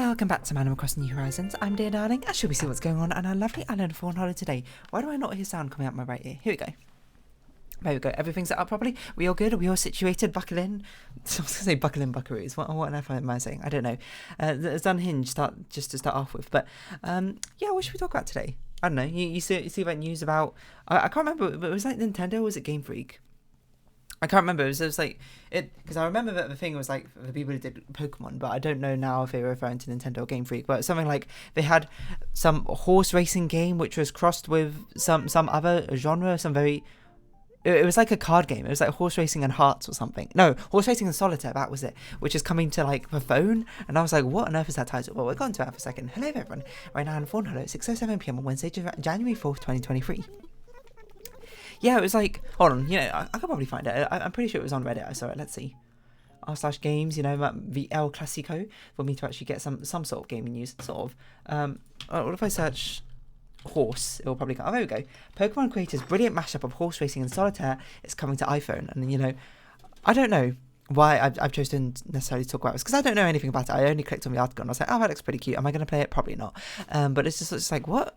Welcome back to Animal Crossing New Horizons. I'm dear darling, and shall we see what's going on on our lovely island of Fawnhollow today? Why do I not hear sound coming out my right ear? Here we go. There we go. Everything's set up properly. We all good? Are we all situated? Buckle in. I was going to say buckle in, buckaroos. What on earth am I saying? I don't know. It's unhinged just to start off with. But yeah, what should we talk about today? I don't know. You see about news about... I can't remember, but it was like Nintendo or was it Game Freak? I can't remember. It was like it because I remember that the thing was like for people who did Pokemon, but I don't know now if they were referring to Nintendo or Game Freak. But something like they had some horse racing game which was crossed with some other genre, some very. It was like a card game. It was like horse racing and hearts or something. No, horse racing and solitaire. That was it. Which is coming to like the phone, and I was like, what on earth is that title? Well, we're going to that for a second. Hello everyone. Right now on Fawnhallow, 6:07 p.m. on Wednesday, January 4th, 2023. Yeah, it was like, hold on, you know, I could probably find it. I'm pretty sure it was on Reddit. I saw it. Let's see. r/games, you know, the El Clasico, for me to actually get some sort of gaming news, sort of. What if I search horse? It will probably come. Oh, there we go. Pokemon creators brilliant mashup of horse racing and solitaire is coming to iPhone. And, you know, I don't know why I've chosen to necessarily talk about this, because I don't know anything about it. I only clicked on the article and I was like, oh, that looks pretty cute. Am I going to play it? Probably not. But it's just like, what?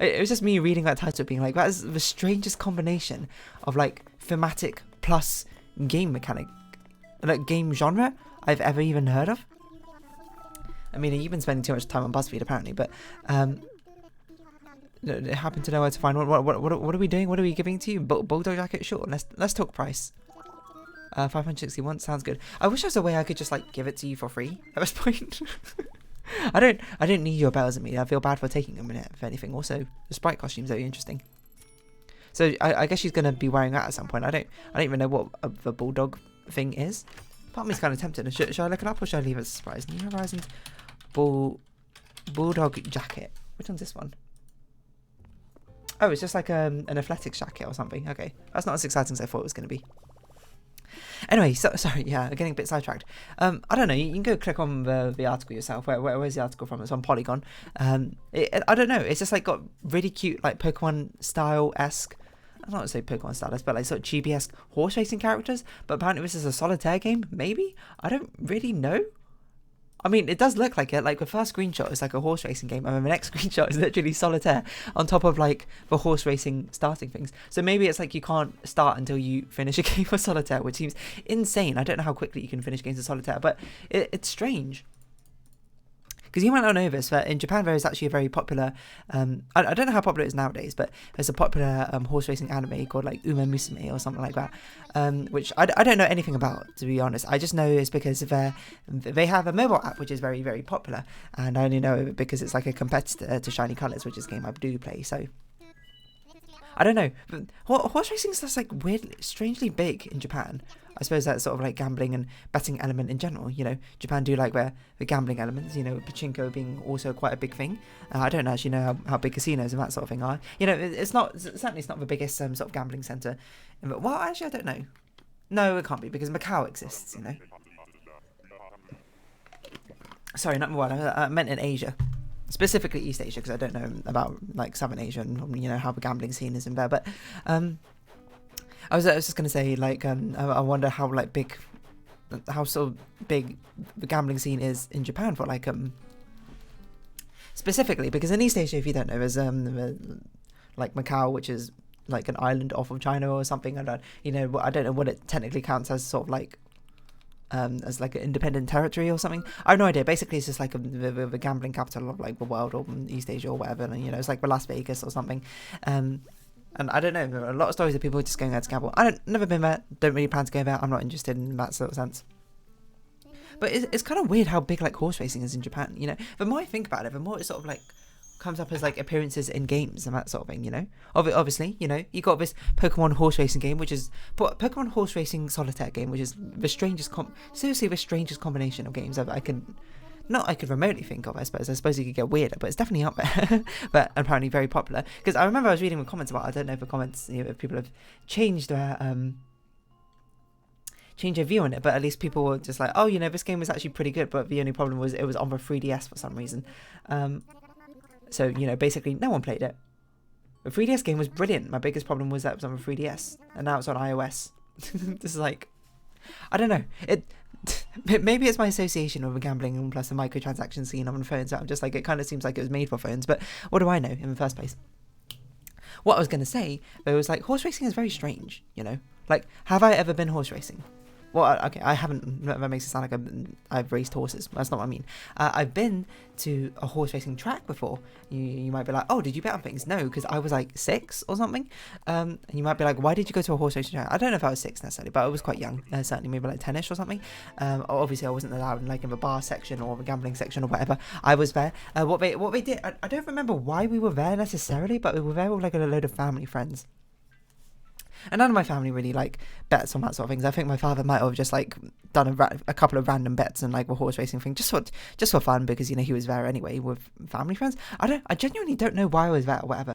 It was just me reading that title being like, that is the strangest combination of like thematic plus game mechanic, like game genre I've ever even heard of. I mean, you've been spending too much time on BuzzFeed apparently, but I happen to know where to find one. What are we doing? What are we giving to you? Bulldog jacket? Sure. Let's talk price. 561 sounds good. I wish there was a way I could just like give it to you for free at this point. I don't need your bells at me. I feel bad for taking them, if anything. Also, the sprite costume's very interesting. So I guess she's gonna be wearing that at some point. I don't even know what the bulldog thing is. Part of me's kind of tempted. Should I look it up or should I leave it as a surprise? New Horizons bulldog jacket. Which one's this one? Oh, it's just like an athletics jacket or something. Okay, that's not as exciting as I thought it was gonna be. Anyway, sorry, yeah, getting a bit sidetracked. I don't know, you can go click on the article yourself. Where's the article from? It's on Polygon. I don't know, it's just like got really cute, like Pokemon style-esque, I don't want to say Pokemon style-esque, but like sort of chibi-esque horse racing characters. But apparently this is a solitaire game, maybe? I don't really know. I mean, it does look like it. Like the first screenshot is like a horse racing game, and then the next screenshot is literally solitaire on top of like the horse racing starting things. So maybe it's like you can't start until you finish a game of solitaire, which seems insane. I don't know how quickly you can finish games of solitaire, but it's strange. Because you might not know this, but in Japan there is actually a very popular, I don't know how popular it is nowadays, but there's a popular horse racing anime called like Uma Musume or something like that, which I don't know anything about, to be honest. I just know it's because they have a mobile app which is very, very popular, and I only know it because it's like a competitor to Shiny Colors, which is a game I do play, so... I don't know, but horse racing is just like weirdly, strangely big in Japan. I suppose that's sort of like gambling and betting element in general. You know, Japan do like the gambling elements, you know, pachinko being also quite a big thing. I don't actually know how big casinos and that sort of thing are. You know, certainly it's not the biggest sort of gambling centre. Well, actually, I don't know. No, it can't be, because Macau exists, you know. Sorry, not Macau, I meant in Asia. Specifically East Asia, because I don't know about like Southern Asia and, you know, how the gambling scene is in there. But I was just gonna say, like, I wonder how like big, how sort of big the gambling scene is in Japan for like specifically, because in East Asia, if you don't know, there's like Macau, which is like an island off of China or something. I don't know what it technically counts as, sort of like. As like an independent territory or something. I have no idea. Basically, it's just like the gambling capital of like the world or East Asia or whatever. And, you know, it's like the Las Vegas or something. And I don't know. There are a lot of stories of people just going there to gamble. Never been there. Don't really plan to go there. I'm not interested in that sort of sense. But it's kind of weird how big like horse racing is in Japan. You know, the more I think about it, the more it sort of like comes up as like appearances in games and that sort of thing, you know. Obviously, you know, you got this Pokemon horse racing game, which is Pokemon horse racing solitaire game, which is the strangest seriously the strangest combination of games I could remotely think of. I suppose you could get weirder, but it's definitely up there. But apparently very popular, because I remember I was reading the comments about it. I don't know if the comments, you know, if people have changed their view on it, but at least people were just like, oh, you know, this game was actually pretty good, but the only problem was it was on the 3DS for some reason. So, you know, basically no one played it. The 3DS game was brilliant. My biggest problem was that it was on the 3DS, and now it's on iOS. This is like, I don't know. maybe it's my association of gambling and plus the microtransaction scene on phones. I'm just like, it kind of seems like it was made for phones, but what do I know in the first place? What I was going to say, it was like, horse racing is very strange, you know? Like, have I ever been horse racing? Well, okay, I haven't. That makes it sound like I've raced horses. That's not what I mean. I've been to a horse racing track before. You might be like, oh, did you bet on things? No, because I was like 6 or something. And you might be like, why did you go to a horse racing track? I don't know if I was 6 necessarily, but I was quite young. Certainly maybe like 10ish or something. Obviously, I wasn't allowed like in the bar section or the gambling section or whatever. I was there. What they did, I don't remember why we were there necessarily, but we were there with like a load of family friends. And none of my family really like bets on that sort of things. I think my father might have just like done a couple of random bets and like a horse racing thing just for fun, because you know he was there anyway with family friends. I genuinely don't know why I was there or whatever.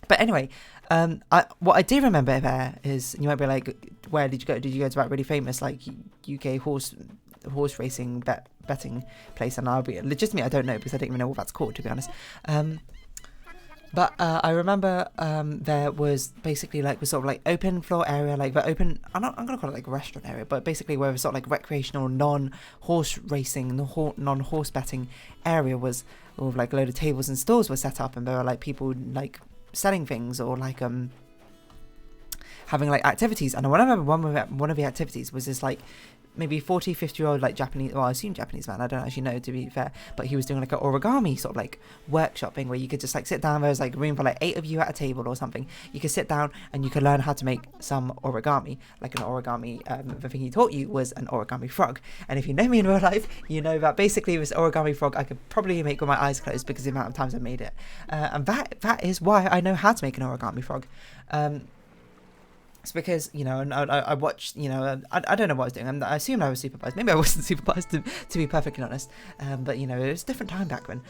But anyway, what I do remember there is, you might be like, where did you go? Did you go to that really famous like UK horse racing betting place? And I'll be legitimately, I don't know, because I don't even know what that's called, to be honest. But I remember there was basically like the sort of like open floor area, like the open, I'm going to call it like a restaurant area, but basically where the sort of like recreational non-horse racing, non-horse betting area was, with like a load of tables and stools were set up, and there were like people like selling things or like having like activities. And I remember one of the activities was this like maybe 50-year-old like Japanese, well I assume Japanese man, I don't actually know to be fair, but he was doing like an origami sort of like workshop thing where you could just like sit down, there was like room for like 8 of you at a table or something. You could sit down and you could learn how to make some origami, like an origami, the thing he taught you was an origami frog. And if you know me in real life, you know that basically this origami frog I could probably make with my eyes closed because of the amount of times I made it, and that is why I know how to make an origami frog. It's because, you know, and I watched, you know, I don't know what I was doing. I assumed I was supervised. Maybe I wasn't supervised, to be perfectly honest. But, you know, it was a different time back then.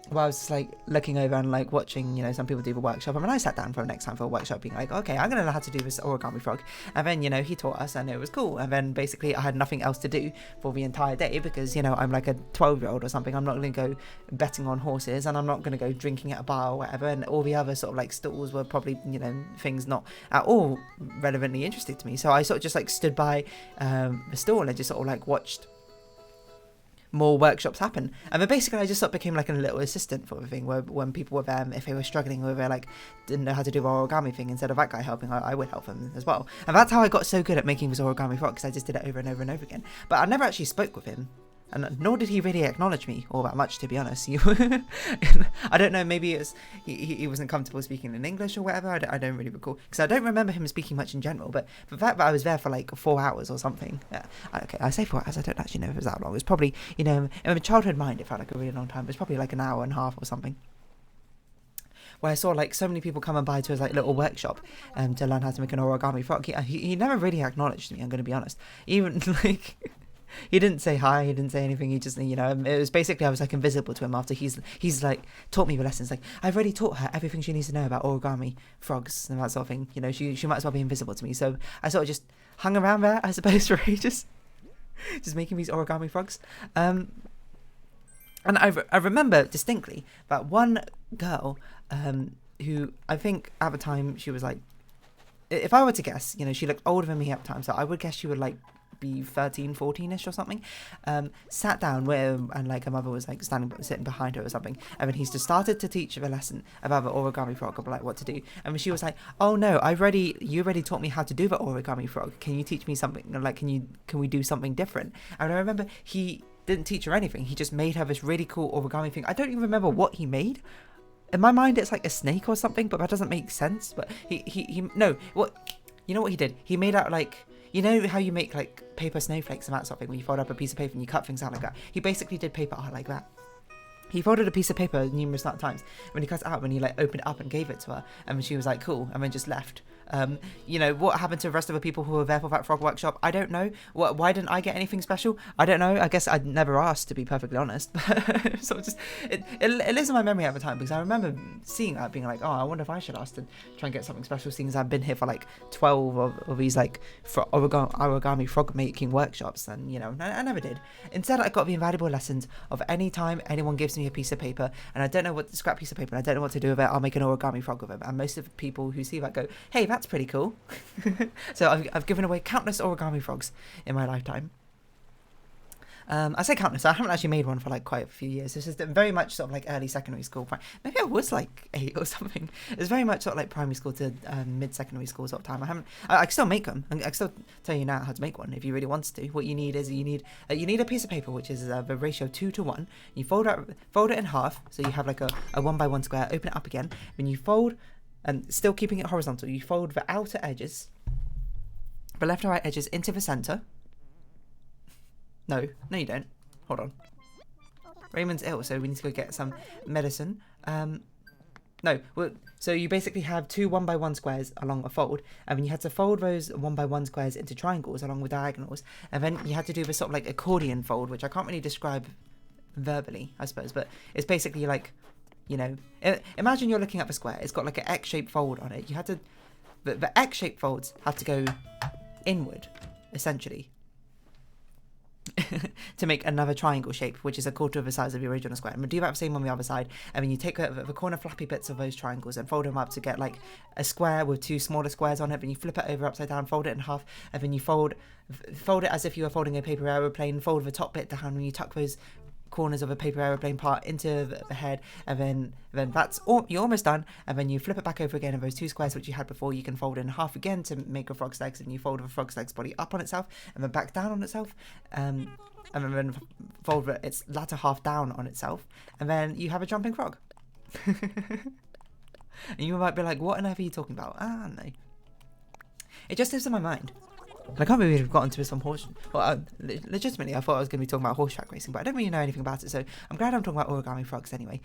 Well, I was just like looking over and like watching, you know, some people do the workshop. And then I sat down for the next time for a workshop being like, okay, I'm going to learn how to do this origami frog. And then, you know, he taught us and it was cool. And then basically I had nothing else to do for the entire day because, you know, I'm like a 12-year-old or something. I'm not going to go betting on horses and I'm not going to go drinking at a bar or whatever. And all the other sort of like stalls were probably, you know, things not at all relevantly interesting to me. So I sort of just like stood by the stall and just sort of like watched more workshops happen, and then basically I just sort of became like a little assistant for the thing, where when people were there, if they were struggling or they like didn't know how to do the origami thing, instead of that guy helping, I would help them as well. And that's how I got so good at making this origami frog, because I just did it over and over and over again. But I never actually spoke with him, and nor did he really acknowledge me all that much, to be honest. I don't know, maybe it's he wasn't comfortable speaking in English or whatever. I don't really recall, because I don't remember him speaking much in general. But the fact that I was there for like 4 hours or something, okay, I say 4 hours, I don't actually know if it was that long. It was probably, you know, in my childhood mind it felt like a really long time. It was probably like an hour and a half or something, where I saw like so many people coming by to his like little workshop to learn how to make an origami frog. He never really acknowledged me, I'm going to be honest. Even like he didn't say hi, he didn't say anything, he just, you know, it was basically I was like invisible to him after he's like taught me the lessons. Like, I've already taught her everything she needs to know about origami frogs and that sort of thing, you know, she might as well be invisible to me. So I sort of just hung around there, I suppose, for ages, just making these origami frogs. And I remember distinctly that one girl who I think at the time she was like, if I were to guess, you know, she looked older than me at the time, so I would guess she would like be 13, 14ish or something, sat down where, and like her mother was like sitting behind her or something, and then he's just started to teach her a lesson about the origami frog, or like what to do. And when she was like, oh no, you already taught me how to do the origami frog, can you teach me something, like can we do something different? And I remember he didn't teach her anything, he just made her this really cool origami thing. I don't even remember what he made. In my mind it's like a snake or something, but that doesn't make sense. But he no, what, you know what he did? He made out like, you know how you make like paper snowflakes and that sort of thing, when you fold up a piece of paper and you cut things out like that? He basically did paper art like that. He folded a piece of paper numerous times. When he cut it out, when he like opened it up and gave it to her, and she was like, cool, and then just left. You know, what happened to the rest of the people who were there for that frog workshop? I don't know. Why didn't I get anything special? I don't know. I guess I'd never asked, to be perfectly honest. So it lives in my memory at the time, because I remember seeing that, being like, oh, I wonder if I should ask to try and get something special, seeing as I've been here for like 12 of these like origami frog making workshops, and you know, I never did. Instead, I got the invaluable lessons of any time anyone gives gives me a piece of paper, and I don't know what scrap piece of paper, and I don't know what to do with it. I'll make an origami frog with it. And most of the people who see that go, hey, that's pretty cool. So I've given away countless origami frogs in my lifetime. I say countless. I haven't actually made one for like quite a few years. This is very much sort of like early secondary school. Maybe I was like 8 or something. It's very much sort of like primary school to mid-secondary school sort of time. I can still make them. I can still tell you now how to make one if you really want to. What you need is you need a piece of paper which is the ratio 2 to 1. You fold it in half, so you have like a 1x1 square. Open it up again. When you fold, and still keeping it horizontal, you fold the outer edges, the left and right edges into the center. No, you don't. Hold on. Raymond's ill, so we need to go get some medicine. No, well, so you basically have 2 1x1 squares along a fold, and then you had to fold those 1x1 squares into triangles along with diagonals, and then you had to do this sort of like accordion fold, which I can't really describe verbally, I suppose, but it's basically like, you know, imagine you're looking at the square. It's got like an X-shaped fold on it. You had to, the X-shaped folds had to go inward, essentially. To make another triangle shape, which is a quarter of the size of the original square. And we'll do that the same on the other side, and then you take the corner flappy bits of those triangles and fold them up to get like a square with 2 smaller squares on it. Then you flip it over upside down, fold it in half, and then you fold it as if you were folding a paper aeroplane. Fold the top bit down, and you tuck those corners of a paper aeroplane part into the head, and then that's all. You're almost done, and then you flip it back over again, and those 2 squares which you had before you can fold in half again to make a frog's legs, and you fold the frog's legs body up on itself and then back down on itself, and then fold its latter half down on itself, and then you have a jumping frog. And you might be like, what on earth are you talking about? No, it just lives in my mind. And I can't believe we've gotten to this from horse. Well, legitimately, I thought I was going to be talking about horse track racing, but I don't really know anything about it, so I'm glad I'm talking about origami frogs anyway.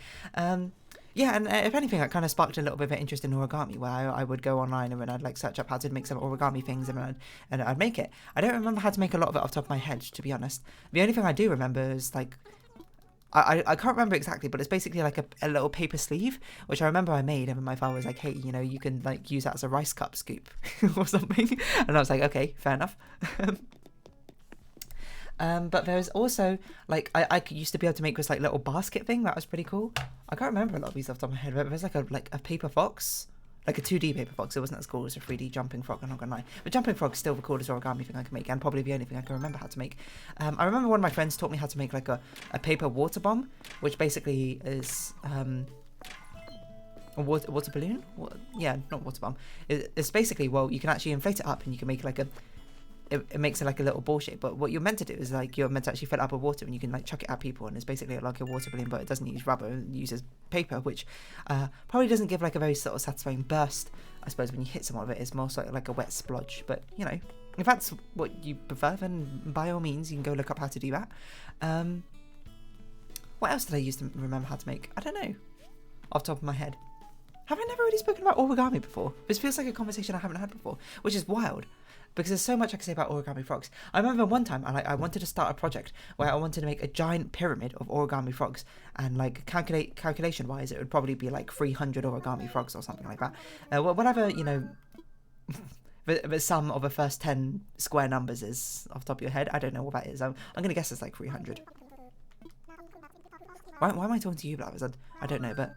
Yeah, and if anything, that kind of sparked a little bit of interest in origami, where I would go online and then I'd like search up how to make some origami things, and I'd make it. I don't remember how to make a lot of it off the top of my head, to be honest. The only thing I do remember is like, I can't remember exactly, but it's basically like a little paper sleeve, which I remember I made, and my father was like, hey, you know, you can like use that as a rice cup scoop or something. And I was like, okay, fair enough. But there's also, like, I used to be able to make this, like, little basket thing. That was pretty cool. I can't remember a lot of these off the top of my head, but there's, like a paper fox. Like a 2D paper fox. It wasn't as cool as a 3D jumping frog, I'm not gonna lie. But jumping frog's still the coolest origami thing I can make, and probably the only thing I can remember how to make. I remember one of my friends taught me how to make, like, a paper water bomb, which basically is, a water balloon? Yeah, not water bomb. It's basically, well, you can actually inflate it up, and you can make, like, it makes it like a little ball shape, but what you're meant to do is like you're meant to actually fill it up with water, and you can like chuck it at people, and it's basically like a water balloon, but it doesn't use rubber, it uses paper, which probably doesn't give like a very sort of satisfying burst. I suppose when you hit some of it, it's more sort of like a wet splodge. But you know, if that's what you prefer, then by all means you can go look up how to do that. What else did I use to remember how to make? I don't know, off the top of my head. Have I never really spoken about origami before? This feels like a conversation I haven't had before, which is wild. Because there's so much I can say about origami frogs. I remember one time I wanted to start a project where I wanted to make a giant pyramid of origami frogs, and like calculation wise it would probably be like 300 origami frogs or something like that. Whatever, you know, the sum of the first 10 square numbers is off the top of your head. I don't know what that is. I'm going to guess it's like 300. Why am I talking to you, Blabbers? I don't know, but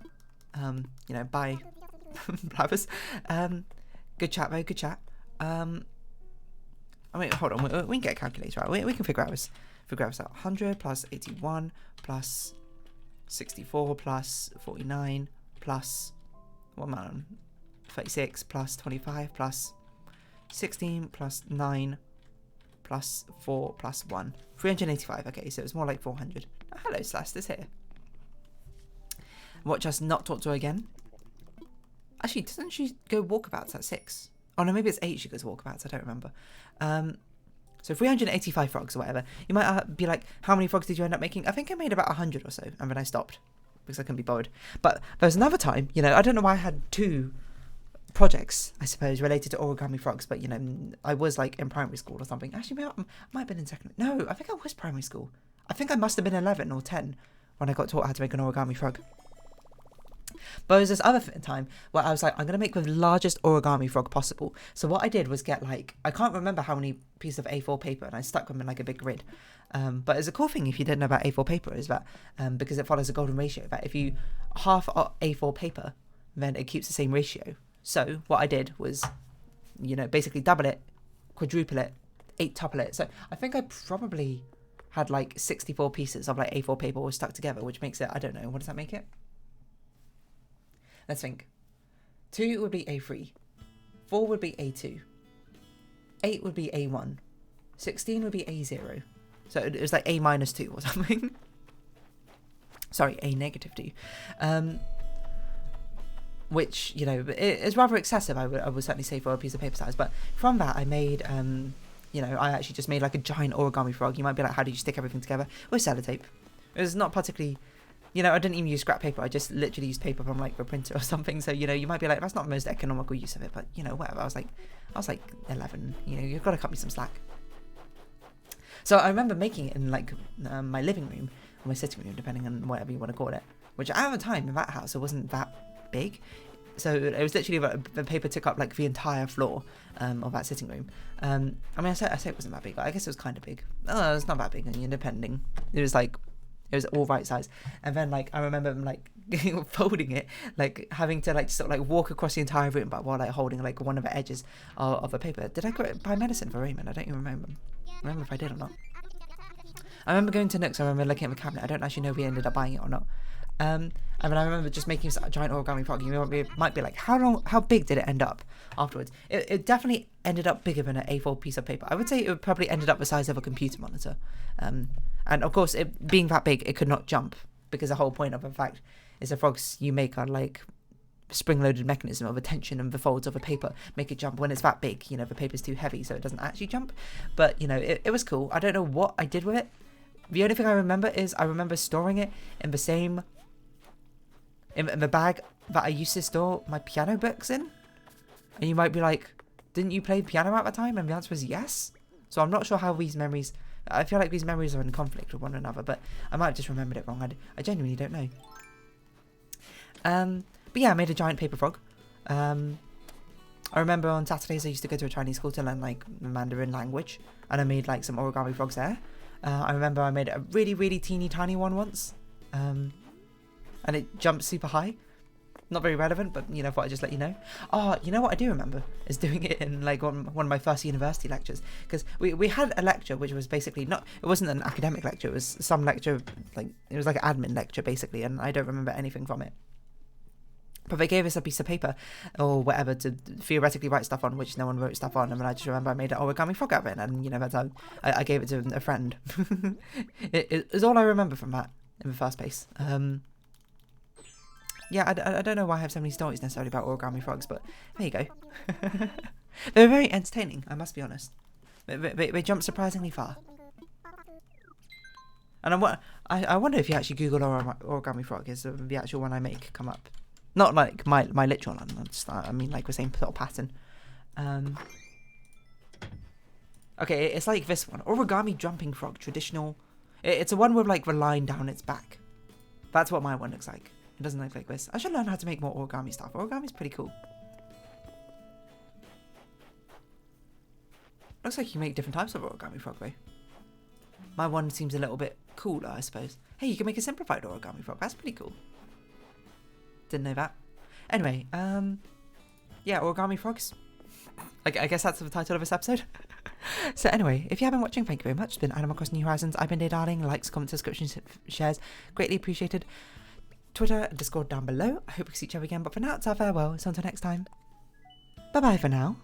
you know, bye, Blabbers. Good chat, very good chat. I mean, hold on, we can get a calculator out. We can figure out this out. 100 plus 81 plus 64 plus 49 plus 36 plus 25 plus 16 plus 9 plus 4 plus 1. 385, okay, so it's more like 400. Oh, hello, Celeste's here. Watch us not talk to her again. Actually, doesn't she go walkabouts at 6? Oh no, maybe it's 8 she goes walkabouts, I don't remember. So 385 frogs or whatever. You might be like, how many frogs did you end up making? I think I made about 100 or so, and then I stopped because I couldn't be bothered. But there was another time, you know, I don't know why I had 2 projects, I suppose, related to origami frogs, but you know, I was like in primary school or something. Actually, I might have been in secondary. No, I think I was primary school. I think I must have been 11 or 10 when I got taught how to make an origami frog. But it was this other time where I was like, I'm going to make the largest origami frog possible. So what I did was get like, I can't remember how many pieces of A4 paper, and I stuck them in like a big grid. But it's a cool thing if you didn't know about A4 paper is that, because it follows a golden ratio, that if you half A4 paper, then it keeps the same ratio. So what I did was, you know, basically double it, quadruple it, eightuple it. So I think I probably had like 64 pieces of like A4 paper all stuck together, which makes it, I don't know, what does that make it? Let's think. 2 would be A3. 4 would be A2. 8 would be A1. 16 would be A0. So it was like A minus 2 or something. Sorry, A negative 2. Which, you know, is rather excessive, I would certainly say, for a piece of paper size. But from that, I made, you know, I actually just made like a giant origami frog. You might be like, how did you stick everything together? With sellotape. It was not particularly, you know, I didn't even use scrap paper. I just literally used paper from like the printer or something. So, you know, you might be like, that's not the most economical use of it. But, you know, whatever. I was like 11. You know, you've got to cut me some slack. So I remember making it in like my living room or my sitting room, depending on whatever you want to call it. Which at the time in that house, it wasn't that big. So it was literally the paper took up like the entire floor of that sitting room. I mean, I say it wasn't that big. I guess it was kind of big. Oh, it's not that big. And depending, it was all right size. And then like I remember like folding it, like having to like sort of like walk across the entire room, but while like holding like one of the edges of the paper. Did I buy medicine for Raymond? I don't even remember if I did or not. I remember going to Nooks. I remember looking at the cabinet. I don't actually know if we ended up buying it or not. I mean, I remember just making a giant origami frog. You might be like, how big did it end up afterwards? It definitely ended up bigger than an A4 piece of paper. I would say it probably ended up the size of a computer monitor. And of course, it being that big, it could not jump, because the whole point of, in fact, is the frogs you make are like spring-loaded mechanism of a tension, and the folds of a paper make it jump. When it's that big, you know, the paper's too heavy, so it doesn't actually jump. But, you know, it was cool. I don't know what I did with it. The only thing I remember is I remember storing it in the same... in the bag that I used to store my piano books in. And you might be like, didn't you play piano at the time? And the answer was yes. So I'm not sure how these memories... I feel like these memories are in conflict with one another, but I might have just remembered it wrong. I genuinely don't know. But yeah, I made a giant paper frog. I remember on Saturdays I used to go to a Chinese school to learn like the Mandarin language. And I made like some origami frogs there. I remember I made a really, really teeny tiny one once. And it jumped super high. Not very relevant, but you know, thought I'd just let you know. Oh, you know what I do remember is doing it in like one of my first university lectures, because we had a lecture which was basically it wasn't an academic lecture, it was some lecture, like it was like an admin lecture basically, and I don't remember anything from it. But they gave us a piece of paper or whatever to theoretically write stuff on, which no one wrote stuff on. And then I just remember I made an origami frog out of it, and you know, that's how I gave it to a friend. It was all I remember from that in the first place. Yeah, I don't know why I have so many stories necessarily about origami frogs, but there you go. They're very entertaining, I must be honest. They jump surprisingly far. And I wonder if you actually Google origami frog, is the actual one I make come up. Not like my literal one, I mean like the same sort of pattern. Okay, it's like this one. Origami jumping frog, traditional. It's a one with like the line down its back. That's what my one looks like. It doesn't look like this. I should learn how to make more origami stuff. Origami's pretty cool. Looks like you can make different types of origami frog though. My one seems a little bit cooler, I suppose. Hey, you can make a simplified origami frog. That's pretty cool. Didn't know that. Anyway, yeah, origami frogs. I guess that's the title of this episode. So anyway, if you have been watching, thank you very much. It's been Animal Crossing New Horizons. I've been Day Darling. Likes, comments, subscriptions, shares. Greatly appreciated. Twitter and Discord down below. I hope we see each other again. But for now, it's our farewell. So until next time. Bye-bye for now.